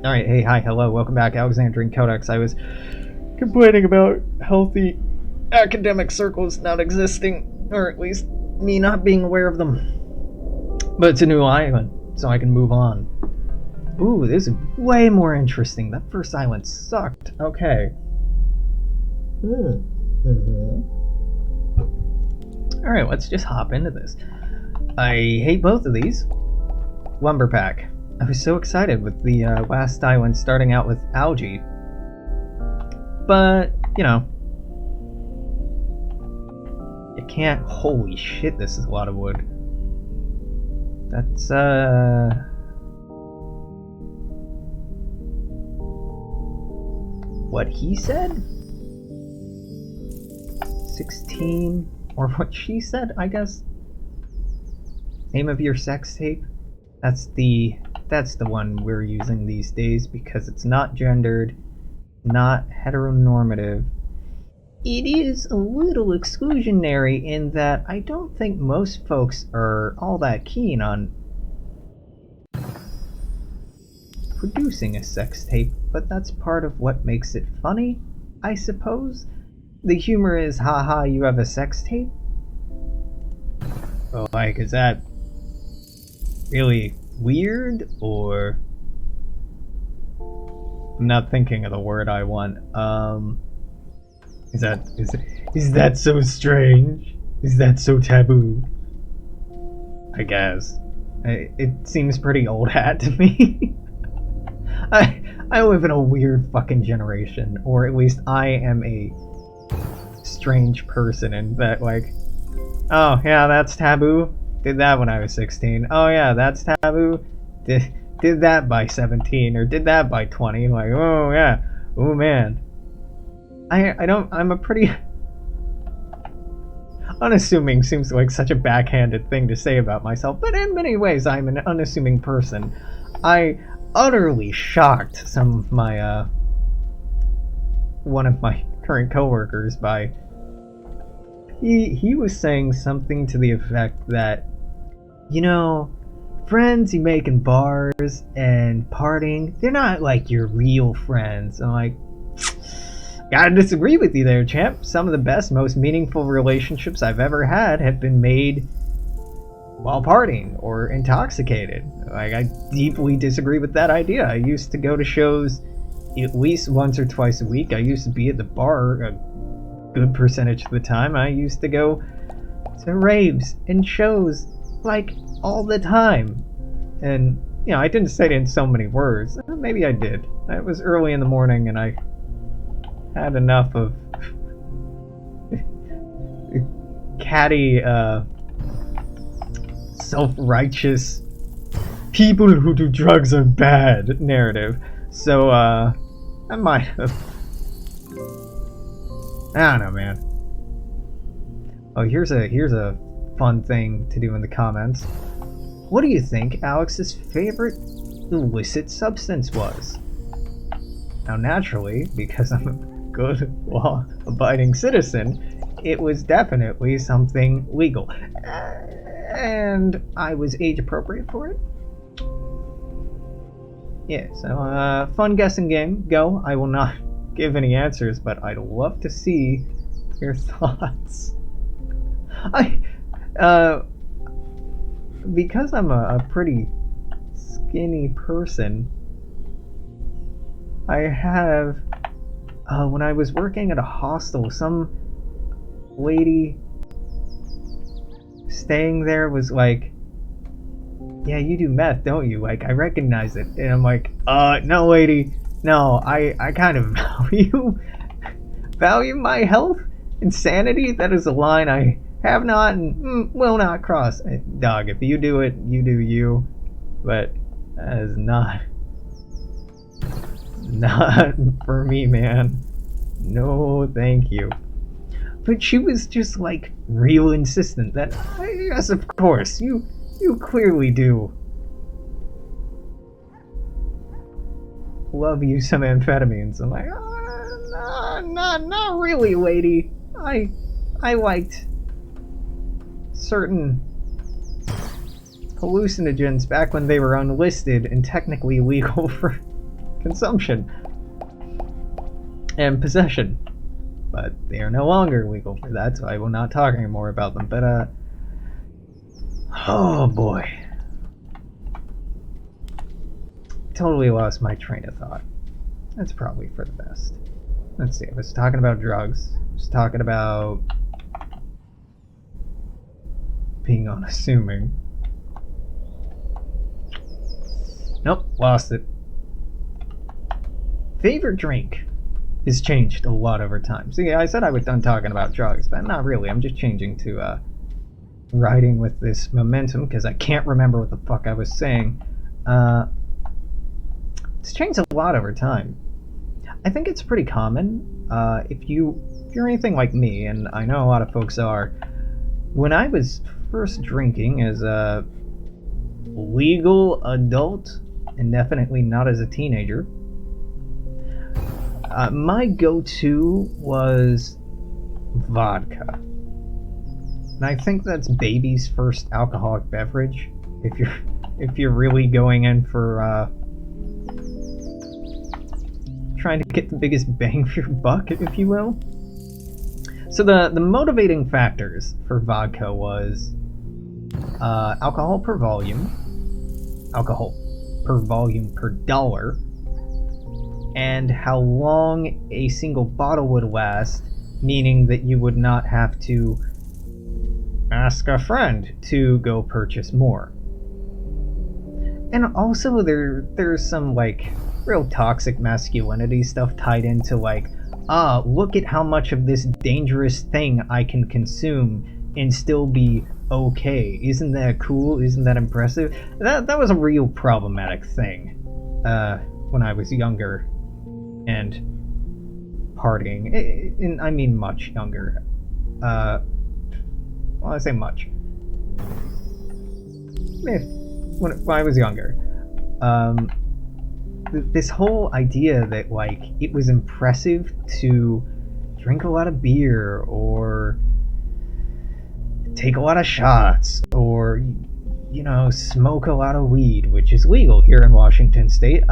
Alright, hey, hi, hello, welcome back, Alexandrian Codex. I was complaining about healthy academic circles not existing, or at least me not being aware of them. But it's a new island, so I can move on. Ooh, this is way more interesting. That first island sucked. Okay. Alright, let's just hop into this. I hate both of these. Lumber pack. I was so excited with the last island starting out with algae. But, you know. You can't. Holy shit, this is a lot of wood. That's, what he said? 16? Or what she said, I guess? Name of your sex tape? That's the one we're using these days because it's not gendered, not heteronormative. It is a little exclusionary in that I don't think most folks are all that keen on producing a sex tape, but that's part of what makes it funny, I suppose. The humor is, haha, you have a sex tape? Oh, like, is that really weird, or I'm not thinking of the word I want. Is that so strange? Is that so taboo? I guess. It seems pretty old hat to me. I live in a weird fucking generation, or at least I am a strange person in that, like, oh yeah, that's taboo. Did that when I was 16. Oh yeah, that's taboo. Did that by 17 or did that by 20. Like, oh yeah. Oh man. I'm a pretty unassuming seems like such a backhanded thing to say about myself, but in many ways I'm an unassuming person. I utterly shocked some of my one of my current coworkers by he was saying something to the effect that, you know, friends you make in bars and partying, they're not like your real friends. I'm like, gotta disagree with you there, champ. Some of the best, most meaningful relationships I've ever had have been made while partying or intoxicated. Like, I deeply disagree with that idea. I used to go to shows at least once or twice a week. I used to be at the bar a good percentage of the time. I used to go to raves and shows like all the time. And, you know, I didn't say it in so many words. Maybe I did. It was early in the morning and I had enough of catty, self-righteous people who do drugs are bad narrative. So, I might have. I don't know, man. Oh, here's a fun thing to do in the comments. What do you think Alex's favorite illicit substance was? Now, naturally, because I'm a good, law-abiding citizen, it was definitely something legal. And I was age appropriate for it. Yeah, so, fun guessing game. Go. I will not give any answers, but I'd love to see your thoughts. Because I'm a pretty skinny person, I have, when I was working at a hostel, some lady staying there was like, yeah, you do meth, don't you? Like, I recognize it. And I'm like, no lady, no, I kind of value my health and sanity. That is a line I have not and will not cross. Dog, if you do it, you do you. But that is not for me, man. No, thank you. But she was just like real insistent that, yes, of course, you clearly do love you some amphetamines. I'm like, not really, lady. I liked certain hallucinogens back when they were unlisted and technically legal for consumption and possession. But they are no longer legal for that, so I will not talk anymore about them. But, oh boy. Totally lost my train of thought. That's probably for the best. Let's see, I was talking about drugs. I was talking about being unassuming. Nope, lost it. Favorite drink has changed a lot over time. See, I said I was done talking about drugs, but not really. I'm just changing to riding with this momentum because I can't remember what the fuck I was saying. It's changed a lot over time. I think it's pretty common. If you're anything like me, and I know a lot of folks are, when I was first drinking as a legal adult, and definitely not as a teenager, my go-to was vodka. And I think that's baby's first alcoholic beverage. If you're really going in for trying to get the biggest bang for your buck, if you will. So the motivating factors for vodka was alcohol per volume per dollar, and how long a single bottle would last, meaning that you would not have to ask a friend to go purchase more. And also there's some like real toxic masculinity stuff tied into like, look at how much of this dangerous thing I can consume and still be okay. Isn't that cool? Isn't that impressive? That was a real problematic thing when I was younger and partying. And I mean much younger. Well, I say much. When I was younger. This whole idea that like it was impressive to drink a lot of beer or take a lot of shots or smoke a lot of weed, which is legal here in Washington state,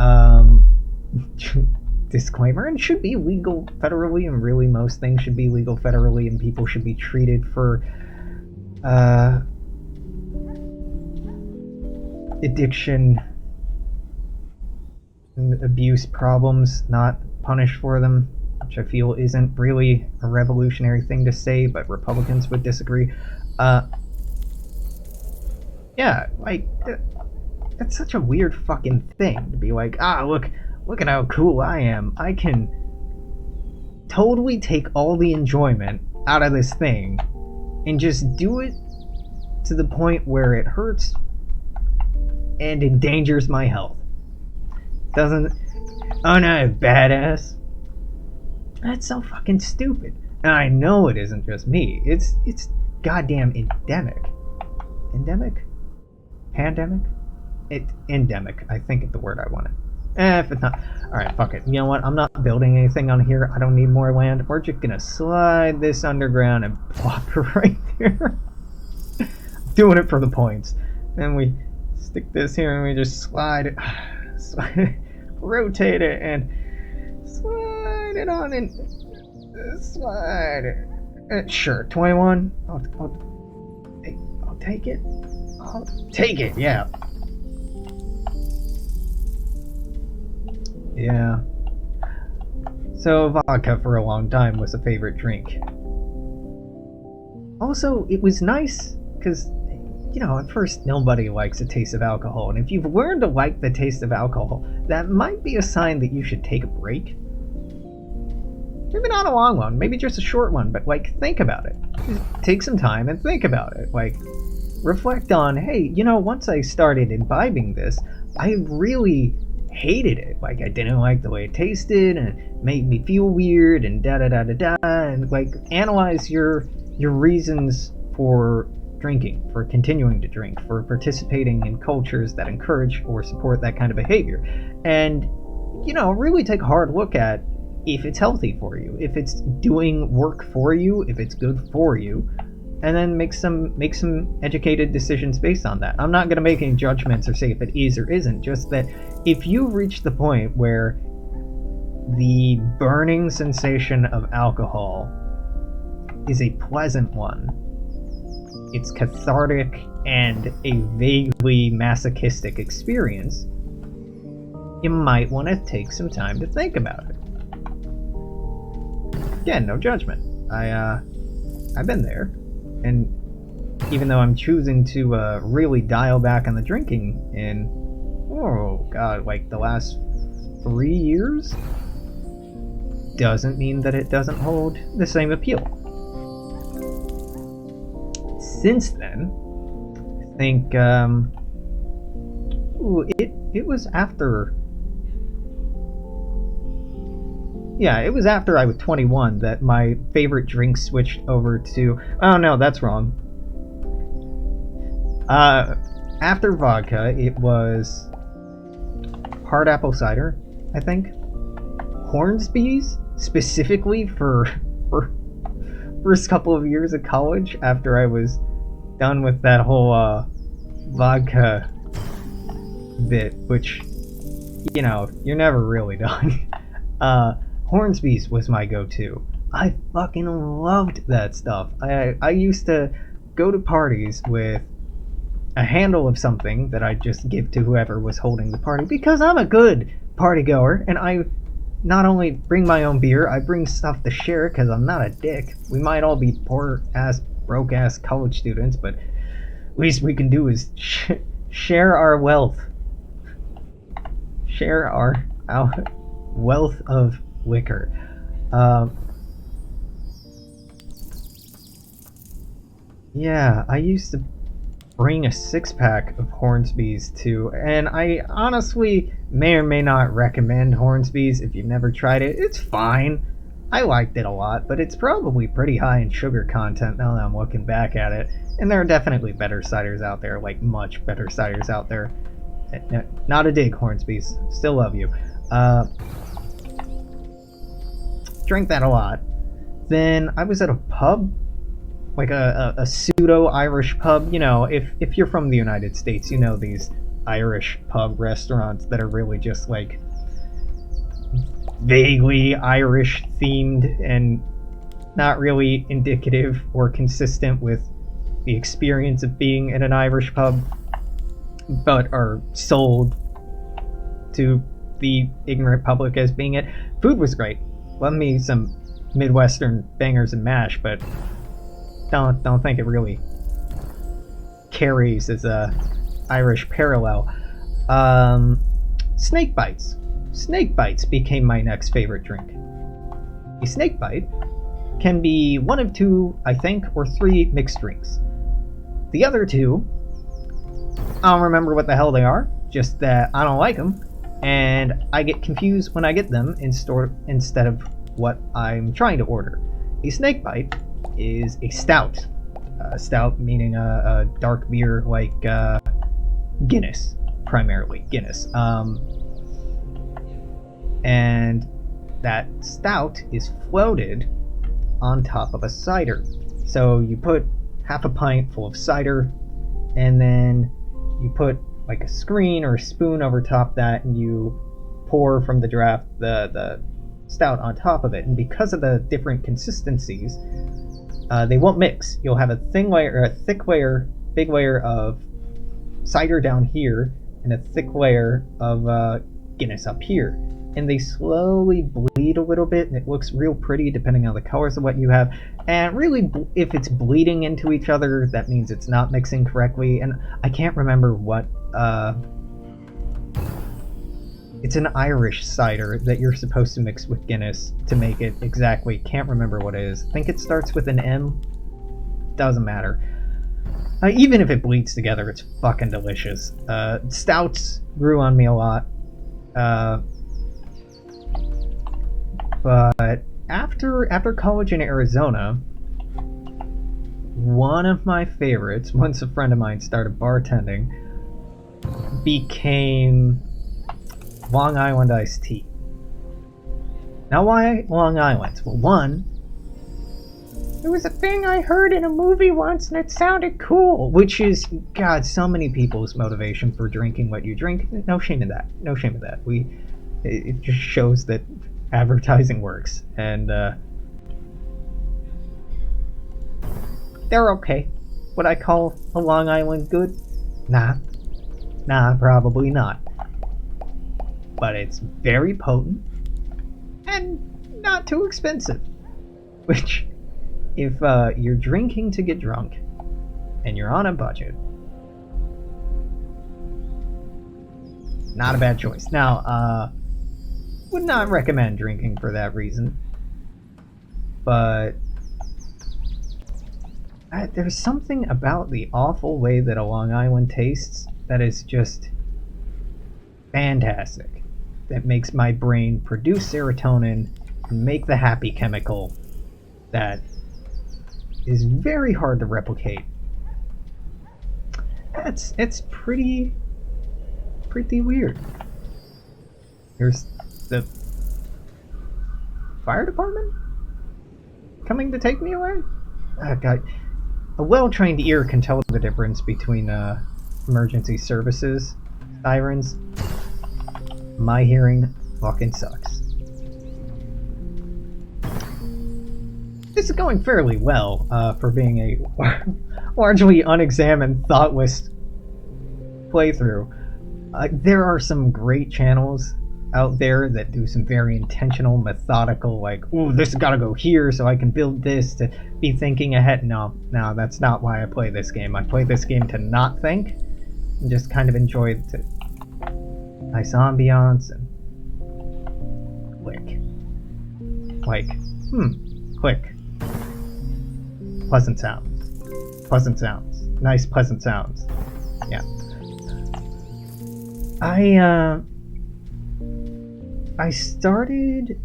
disclaimer, and should be legal federally, and really most things should be legal federally, and people should be treated for addiction and abuse problems, not punished for them, which I feel isn't really a revolutionary thing to say, but Republicans would disagree. Yeah, like, that's such a weird fucking thing to be like, look at how cool I am. I can totally take all the enjoyment out of this thing and just do it to the point where it hurts and endangers my health. Oh no, badass. That's so fucking stupid. And I know it isn't just me. It's goddamn endemic. Endemic? Pandemic? Endemic, I think is the word I wanted. If it's not, alright, fuck it. You know what? I'm not building anything on here. I don't need more land. We're just gonna slide this underground and plop her right there. Doing it for the points. Then we stick this here and we just slide it. Rotate it and slide it on and slide it. Sure, 21. I'll take it. I'll take it, yeah. Yeah. So vodka for a long time was a favorite drink. Also, it was nice because, at first nobody likes the taste of alcohol, and if you've learned to like the taste of alcohol, that might be a sign that you should take a break. Maybe not a long one, maybe just a short one, but like, think about it. Just take some time and think about it. Like, reflect on, hey, once I started imbibing this, I really hated it. Like, I didn't like the way it tasted, and it made me feel weird, and da-da-da-da-da, and like, analyze your reasons for drinking, for continuing to drink, for participating in cultures that encourage or support that kind of behavior. And, really take a hard look at if it's healthy for you, if it's doing work for you, if it's good for you, and then make some educated decisions based on that. I'm not going to make any judgments or say if it is or isn't, just that if you reach the point where the burning sensation of alcohol is a pleasant one, it's cathartic and a vaguely masochistic experience, you might want to take some time to think about it. Again, no judgment. I've been there, and even though I'm choosing to really dial back on the drinking in, oh god, like the last 3 years, doesn't mean that it doesn't hold the same appeal. Since then, I think it was after. Yeah, it was after I was 21 that my favorite drink switched over to... Oh no, that's wrong. After vodka, it was hard apple cider, I think. Hornsby's, specifically for first couple of years of college after I was done with that whole vodka bit, which, you know, you're never really done. Hornsby's was my go-to. I fucking loved that stuff. I used to go to parties with a handle of something that I'd just give to whoever was holding the party, because I'm a good party goer, and I not only bring my own beer, I bring stuff to share because I'm not a dick. We might all be poor-ass, broke-ass college students, but least we can do is share our wealth. Share our wealth of liquor. Yeah, I used to bring a 6-pack of Hornsby's too, and I honestly may or may not recommend Hornsby's if you've never tried it. It's fine. I liked it a lot, but it's probably pretty high in sugar content now that I'm looking back at it. And there are definitely better ciders out there, like much better ciders out there. Not a dig, Hornsby's. Still love you. Drank that a lot. Then I was at a pub, like a pseudo-Irish pub. You know, if you're from the United States, you know these Irish pub restaurants that are really just like vaguely Irish themed and not really indicative or consistent with the experience of being in an Irish pub, but are sold to the ignorant public as being it. Food was great. Love me some Midwestern bangers and mash, but don't think it really carries as a Irish parallel. Snake bites. Snake bites became my next favorite drink. A snake bite can be one of two, I think, or three mixed drinks. The other two, I don't remember what the hell they are, just that I don't like them, and I get confused when I get them instead of what I'm trying to order. A snake bite is a stout. Stout meaning a dark beer like Guinness, primarily Guinness. And that stout is floated on top of a cider. So you put half a pint full of cider, and then you put like a screen or a spoon over top that, and you pour from the draft the stout on top of it. And because of the different consistencies, they won't mix. You'll have a thin layer, or a thick layer, big layer of cider down here, and a thick layer of Guinness up here. And they slowly bleed a little bit, and it looks real pretty depending on the colors of what you have. And really, if it's bleeding into each other, that means it's not mixing correctly. And I can't remember what... it's an Irish cider that you're supposed to mix with Guinness to make it exactly. Can't remember what it is. I think it starts with an M. Doesn't matter. Even if it bleeds together, it's fucking delicious. Stouts grew on me a lot. But after college in Arizona, one of my favorites, once a friend of mine started bartending, became Long Island iced tea. Now, why Long Island? Well, one, It was a thing I heard in a movie once and it sounded cool. Which is, God, so many people's motivation for drinking what you drink. No shame in that. No shame in that. It just shows that advertising works. And, they're okay. Would I call a Long Island good? Nah. Nah, probably not. But it's very potent and not too expensive. Which, if you're drinking to get drunk and you're on a budget, not a bad choice. Now, would not recommend drinking for that reason, but there's something about the awful way that a Long Island tastes that is just fantastic. That makes my brain produce serotonin and make the happy chemical that is very hard to replicate. It's pretty weird. There's the fire department coming to take me away? God. A well-trained ear can tell the difference between emergency services sirens. My hearing fucking sucks. This is going fairly well for being a largely unexamined, thoughtless playthrough. There are some great channels out there that do some very intentional, methodical, like, ooh, this has got to go here so I can build this, to be thinking ahead. No, that's not why I play this game. I play this game to not think and just kind of enjoy the nice ambiance and click. Like, click. Pleasant sounds. Pleasant sounds. Nice, pleasant sounds. Yeah. I started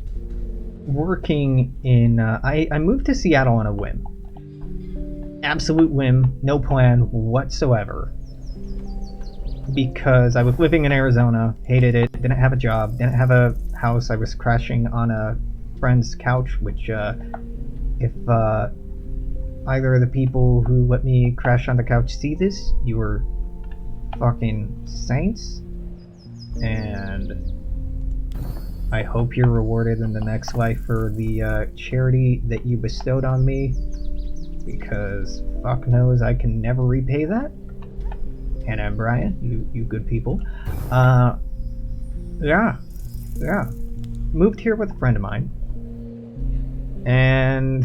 working in, I moved to Seattle on a whim. Absolute whim, no plan whatsoever. Because I was living in Arizona, hated it, didn't have a job, didn't have a house, I was crashing on a friend's couch, which, if, either of the people who let me crash on the couch see this, you were fucking saints. And I hope you're rewarded in the next life for the charity that you bestowed on me, because fuck knows I can never repay that. Hannah and Brian, you good people. Yeah. Moved here with a friend of mine, and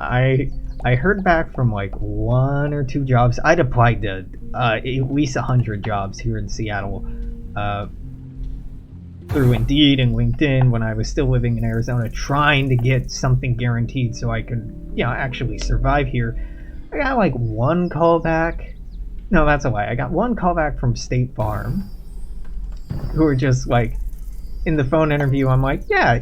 I heard back from like 1 or 2 jobs. I'd applied to at least 100 jobs here in Seattle. Through Indeed and LinkedIn when I was still living in Arizona, trying to get something guaranteed so I could, actually survive here. I got like 1 call back. No, that's a lie. I got 1 call back from State Farm, who were just like, in the phone interview, I'm like, yeah,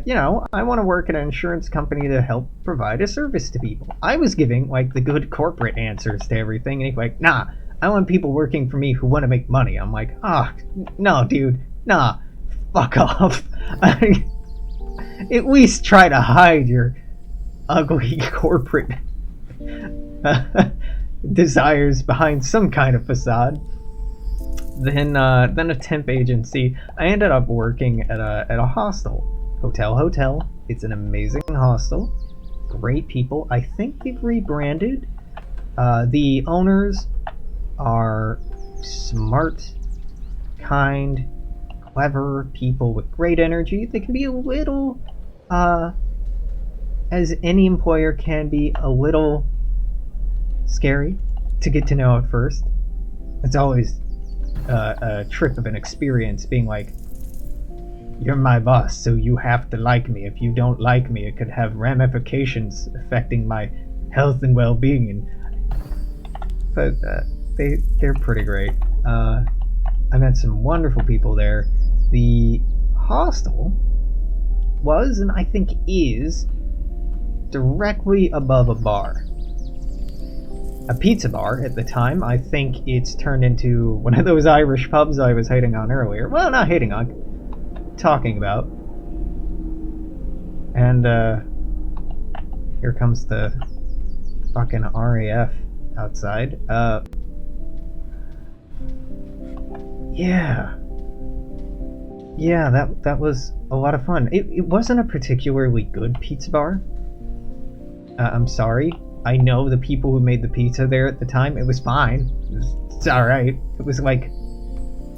I want to work at an insurance company to help provide a service to people. I was giving like the good corporate answers to everything, and he's like, nah, I want people working for me who want to make money. I'm like, no, dude, nah. Fuck off. At least try to hide your ugly corporate desires behind some kind of facade. Then a temp agency. I ended up working at a hostel. Hotel. It's an amazing hostel. Great people. I think they've rebranded. The owners are smart, kind, clever people with great energy. They can be a little, as any employer can be, a little scary to get to know at first. It's always a trip of an experience being like, you're my boss, so you have to like me. If you don't like me, it could have ramifications affecting my health and well-being. But they're pretty great. I met some wonderful people there. The hostel was, and I think is, directly above a bar. A pizza bar at the time. I think it's turned into one of those Irish pubs I was hating on earlier. Well, not hating on, talking about. And here comes the fucking RAF outside. Yeah. Yeah, that was a lot of fun. It wasn't a particularly good pizza bar. I'm sorry. I know the people who made the pizza there at the time. It was fine. It's alright. It was like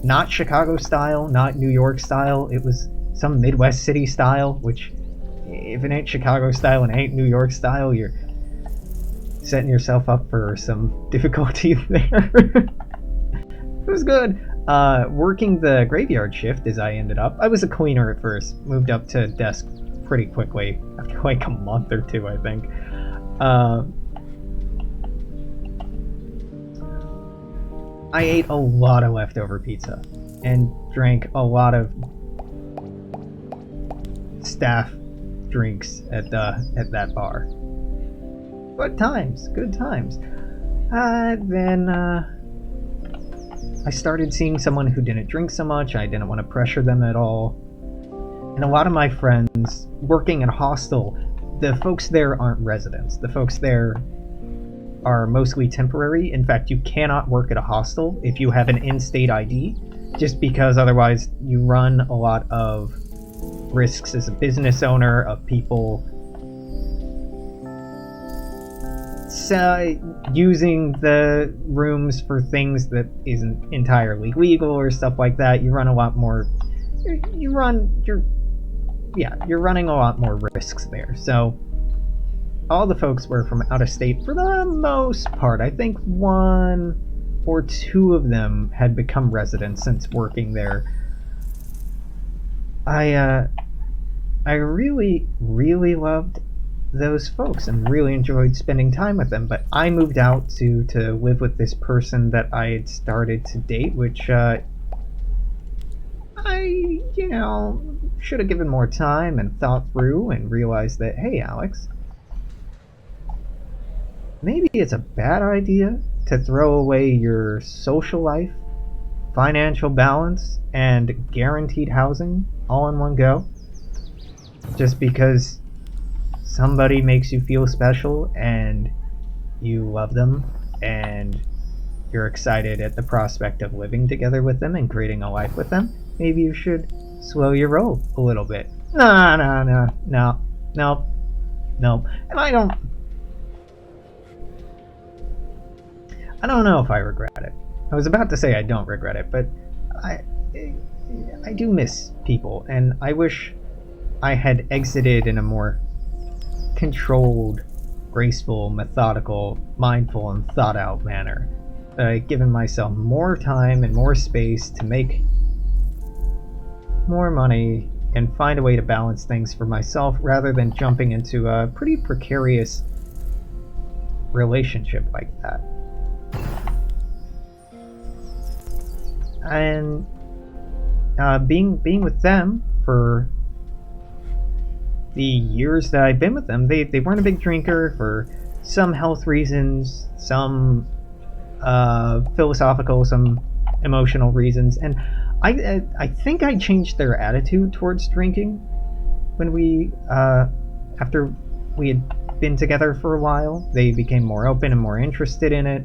not Chicago style, not New York style. It was some Midwest city style, which if it ain't Chicago style and it ain't New York style, you're setting yourself up for some difficulty there. It was good. Working the graveyard shift as I ended up. I was a cleaner at first. Moved up to desk pretty quickly after like a month or two, I think. I ate a lot of leftover pizza and drank a lot of staff drinks at that bar. Good times, good times. Then I started seeing someone who didn't drink so much. I didn't want to pressure them at all. And a lot of my friends working at a hostel, the folks there aren't residents. The folks there are mostly temporary. In fact, you cannot work at a hostel if you have an in-state ID, just because otherwise you run a lot of risks as a business owner of people using the rooms for things that isn't entirely legal or stuff like that. You run a lot more. You're running a lot more risks there. So all the folks were from out of state for the most part. I think one or two of them had become residents since working there. I really, really loved those folks and really enjoyed spending time with them, but I moved out to live with this person that I had started to date, which I should have given more time and thought through and realized that, hey Alex, maybe it's a bad idea to throw away your social life, financial balance, and guaranteed housing all in one go just because somebody makes you feel special and you love them and you're excited at the prospect of living together with them and creating a life with them. Maybe you should slow your roll a little bit. No. And I don't know if I regret it. I was about to say I don't regret it, but I do miss people, and I wish I had exited in a more controlled, graceful, methodical, mindful, and thought out manner. Given myself more time and more space to make more money and find a way to balance things for myself rather than jumping into a pretty precarious relationship like that. And being with them for the years that I've been with them, they weren't a big drinker for some health reasons, some philosophical, some emotional reasons, and I think I changed their attitude towards drinking when we after we had been together for a while. They became more open and more interested in it.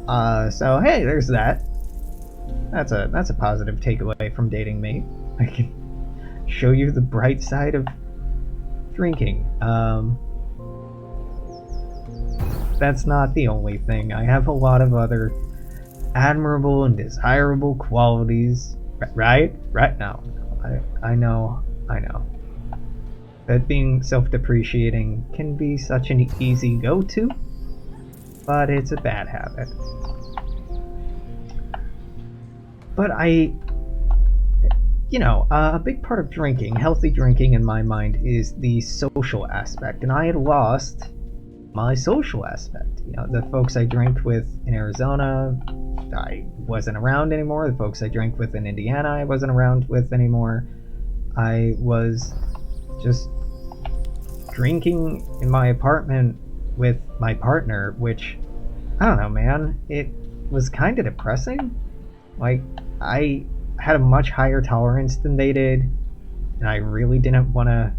So hey, there's that. That's a positive takeaway from dating me. I can show you the bright side of drinking. That's not the only thing. I have a lot of other admirable and desirable qualities. Right? No. I know. That being self-depreciating can be such an easy go-to, but it's a bad habit. But a big part of drinking, healthy drinking in my mind, is the social aspect. And I had lost my social aspect. The folks I drank with in Arizona, I wasn't around anymore. The folks I drank with in Indiana, I wasn't around with anymore. I was just drinking in my apartment with my partner, which, I don't know, man, it was kind of depressing. Like, I had a much higher tolerance than they did, and I really didn't want to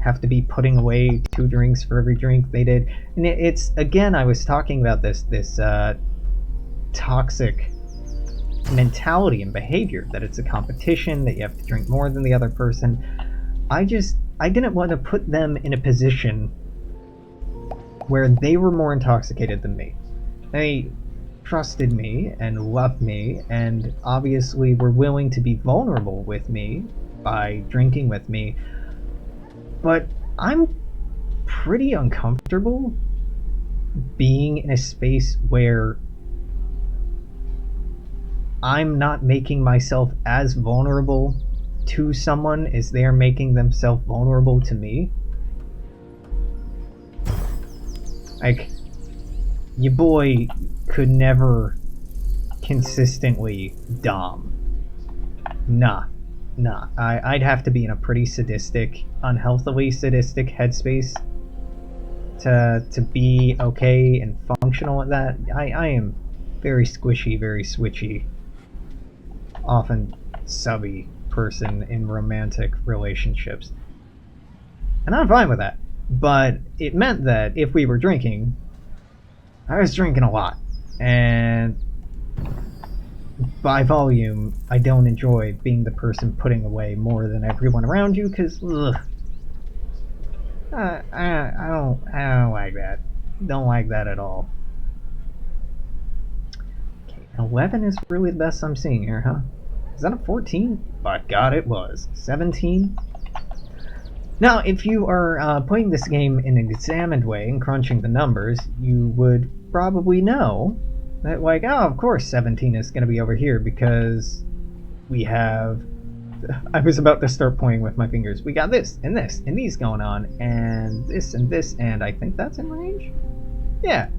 have to be putting away 2 drinks for every drink they did. And it's, again, I was talking about this toxic mentality and behavior, that it's a competition, that you have to drink more than the other person. I didn't want to put them in a position where they were more intoxicated than me. They trusted me and loved me, and obviously were willing to be vulnerable with me by drinking with me. But I'm pretty uncomfortable being in a space where I'm not making myself as vulnerable to someone as they're making themselves vulnerable to me. Like, your boy could never consistently dom. Nah. I'd have to be in a pretty sadistic, unhealthily sadistic headspace to be okay and functional at that. I am very squishy, very switchy, often subby person in romantic relationships. And I'm fine with that. But it meant that if we were drinking, I was drinking a lot. And by volume, I don't enjoy being the person putting away more than everyone around you, because I don't like that. Don't like that at all. Okay, 11 is really the best I'm seeing here, huh? Is that a 14? By God, it was. 17? Now, if you are playing this game in an examined way and crunching the numbers, you would probably know that, like, oh, of course 17 is going to be over here, because we have... I was about to start pointing with my fingers. We got this, and these going on, and this, and I think that's in range? Yeah.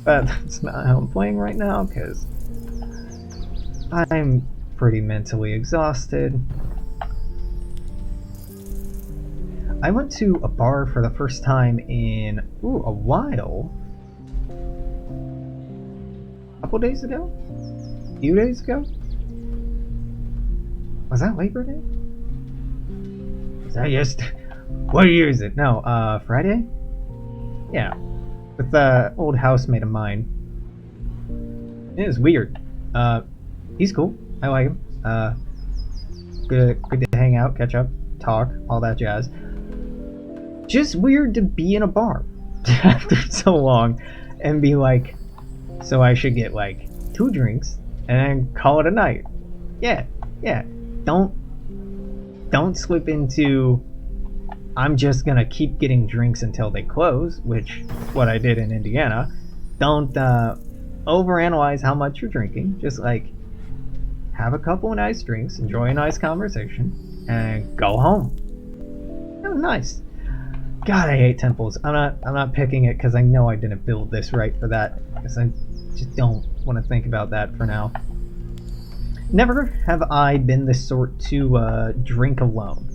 But that's not how I'm playing right now, because I'm pretty mentally exhausted. I went to a bar for the first time in, a while. A couple days ago? A few days ago? Was that Labor Day? Was that just... What year is it? No, Friday? Yeah. With the old housemate of mine. It was weird. He's cool. I like him. Good to hang out, catch up, talk, all that jazz. Just weird to be in a bar after so long and be like, so I should get like 2 drinks and then call it a night. Yeah. Don't slip into, I'm just gonna keep getting drinks until they close, which is what I did in Indiana. Don't overanalyze how much you're drinking. Just like, have a couple of nice drinks, enjoy a nice conversation, and go home. That was nice. God, I hate temples. I'm not picking it because I know I didn't build this right for that, because I just don't want to think about that for now. Never have I been the sort to drink alone.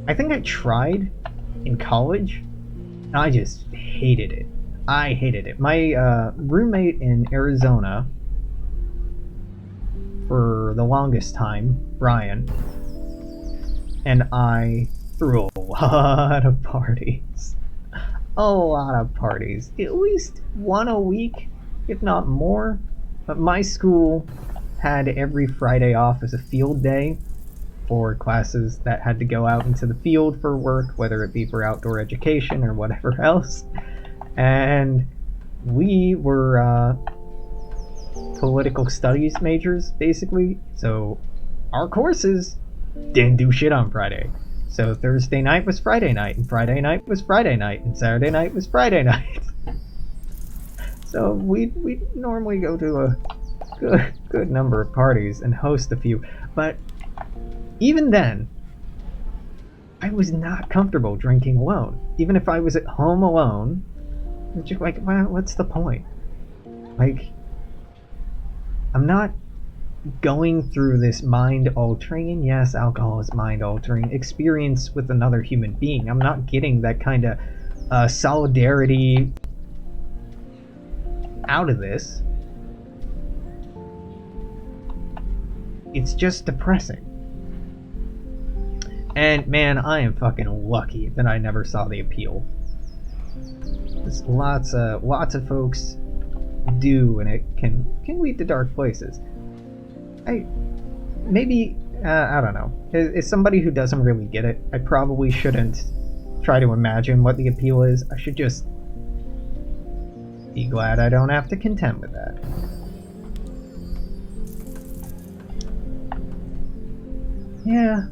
I think I tried in college, and I just hated it. I hated it. My roommate in Arizona, for the longest time, Brian, and I threw a lot of parties. A lot of parties. At least one a week, if not more. But my school had every Friday off as a field day for classes that had to go out into the field for work, whether it be for outdoor education or whatever else. And we were political studies majors, basically. So our courses didn't do shit on Friday. So Thursday night was Friday night, and Friday night was Friday night, and Saturday night was Friday night. So we'd normally go to a good number of parties and host a few. But even then, I was not comfortable drinking alone. Even if I was at home alone, I'm just like, well, what's the point? Like, I'm not going through this mind-altering, and yes, alcohol is mind-altering, experience with another human being. I'm not getting that kind of solidarity out of this. It's just depressing. And man, I am fucking lucky that I never saw the appeal. There's lots of folks do, and it can lead to dark places. I don't know. As somebody who doesn't really get it, I probably shouldn't try to imagine what the appeal is. I should just be glad I don't have to contend with that. Yeah.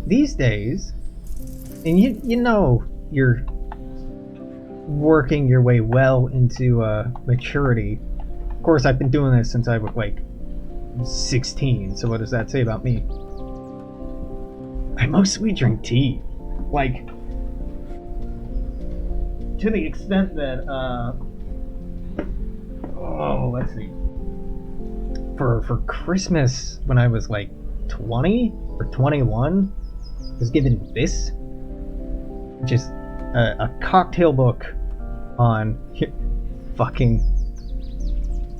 These days, and you know you're working your way well into maturity. Of course, I've been doing this since I was like 16, so what does that say about me? I mostly drink tea. Like, to the extent that, let's see. For Christmas, when I was like 20 or 21, I was given this, which is a cocktail book on fucking...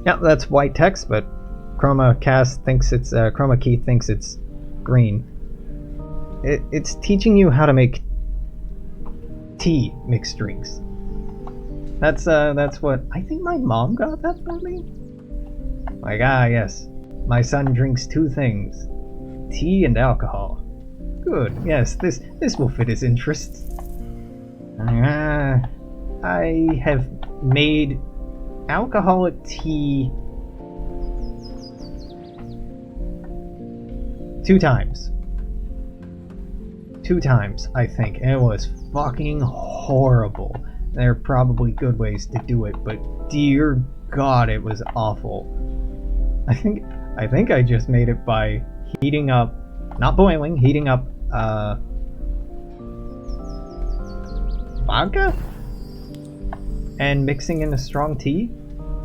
Yeah, that's white text, but Chroma Key thinks it's green. It's teaching you how to make tea mixed drinks. That's what I think my mom got that for me. Like, yes, my son drinks two things, tea and alcohol. Good, yes, this will fit his interests. I have made alcoholic tea 2 times. 2 times, I think, and it was fucking horrible. There are probably good ways to do it, but dear God, it was awful. I think I just made it by heating up, not boiling, heating up vodka and mixing in a strong tea.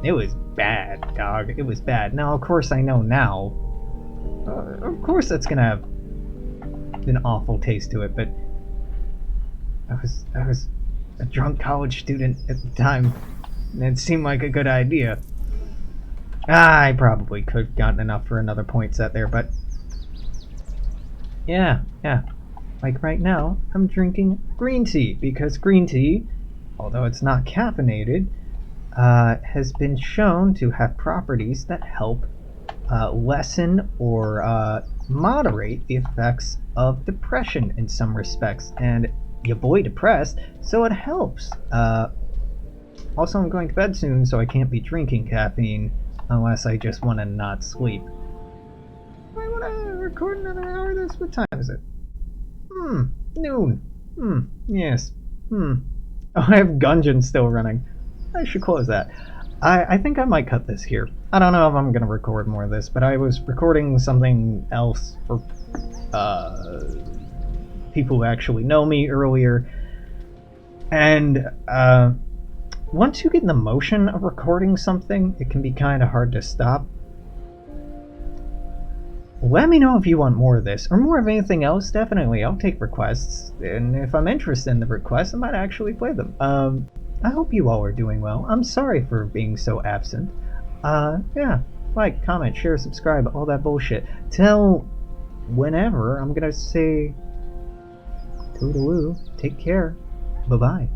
It was bad, dog. It was bad. Now, of course, I know now. Of course, that's gonna have an awful taste to it, but I was a drunk college student at the time, and it seemed like a good idea. I probably could have gotten enough for another point set there, but yeah. Like right now, I'm drinking green tea, because green tea, although it's not caffeinated, has been shown to have properties that help lessen or moderate the effects of depression in some respects. And your boy depressed, so it helps. Also, I'm going to bed soon, so I can't be drinking caffeine unless I just want to not sleep. I want to record another hour of this. What time is it? Noon. Yes. Oh, I have Gungeon still running. I should close that. I think I might cut this here. I don't know if I'm going to record more of this, but I was recording something else for people who actually know me earlier. And once you get in the motion of recording something, it can be kind of hard to stop. Let me know if you want more of this, or more of anything else. Definitely, I'll take requests, and if I'm interested in the requests, I might actually play them. I hope you all are doing well. I'm sorry for being so absent. Yeah, like, comment, share, subscribe, all that bullshit. Till whenever I'm gonna say toodaloo, take care, bye-bye.